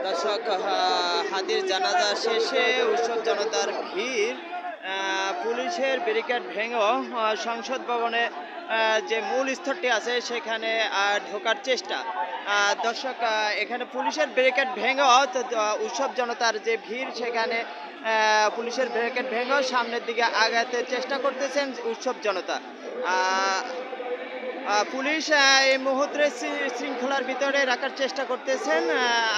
দর্শক, হাদির জানাজা শেষে উৎসব জনতার ভিড়, পুলিশের ব্যারিকেড ভেঙেও সংসদ ভবনে যে মূল স্তরটি আছে সেখানে ঢোকার চেষ্টা। দর্শক, এখানে পুলিশের ব্যারিকেড ভেঙেও উৎসব জনতার যে ভিড় সেখানে পুলিশের ব্যারিকেড ভেঙেও সামনের দিকে আগাতে চেষ্টা করতেছেন উৎসব জনতা। পুলিশ এই মুহূর্তে শৃঙ্খলার ভিতরে রাখার চেষ্টা করতেছেন।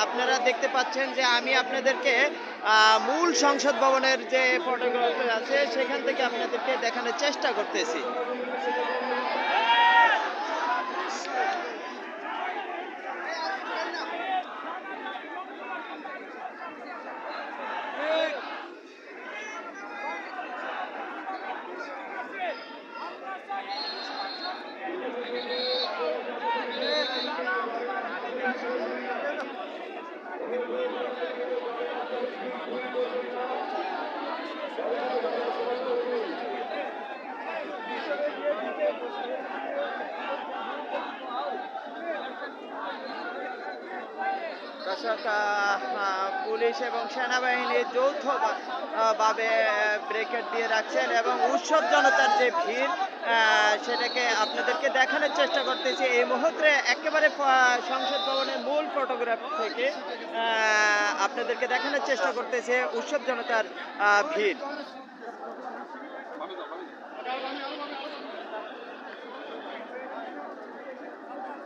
আপনারা দেখতে পাচ্ছেন যে আমি আপনাদেরকে মূল সংসদ ভবনের যে ফটোগ্রাফ আছে সেখান থেকে আপনাদেরকে দেখানোর চেষ্টা করতেছি। দর্শক, পুলিশ এবং সেনাবাহিনী যৌথভাবে ব্রেকেট দিয়ে রাখছেন এবং উৎসব জনতার যে ভিড় সেটাকে আপনাদেরকে দেখানোর চেষ্টা করতেছি এই মুহূর্তে একেবারে সংসদ ভবনের মূল ফটোগ্রাফ থেকে আপনাদেরকে দেখানোর চেষ্টা করতেছে উৎসব জনতার ভিড়।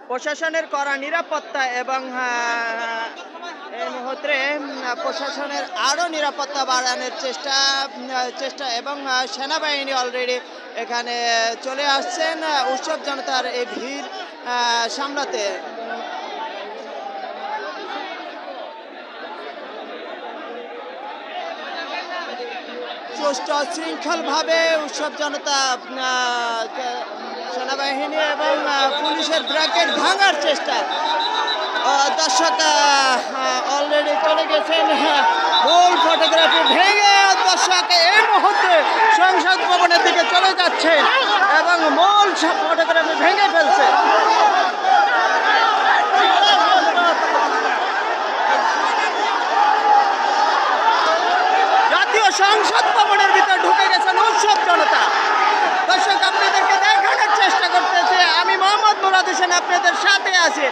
প্রশাসনের কড়া নিরাপত্তা এবং এই মুহূর্তে প্রশাসনের আরও নিরাপত্তা বাড়ানোর চেষ্টা এবং সেনাবাহিনী অলরেডি এখানে চলে আসছেন উৎসব জনতার এই ভিড় সামলাতে। সুষ্ঠু শৃঙ্খলভাবে উৎসব জনতা সেনাবাহিনী এবং পুলিশের ব্র্যাকেট ভাঙার চেষ্টা। দর্শক, অলরেডি চলে গেছেন মূল ফটোগ্রাফি ভেঙে। দর্শক এই মুহূর্তে সংসদ ভবনের দিকে চলে যাচ্ছেন এবং মূল ফটোগ্রাফি ভেঙে ফেলছে। জাতীয় সংসদ ভবনের ভিতরে ঢুকে গেছেন উৎসব জনতা। দর্শক, আপনাদেরকে দেখানোর চেষ্টা করতেছে আমি মোহাম্মদ মুরাদ হোসেন আপনাদের সাথে আছি।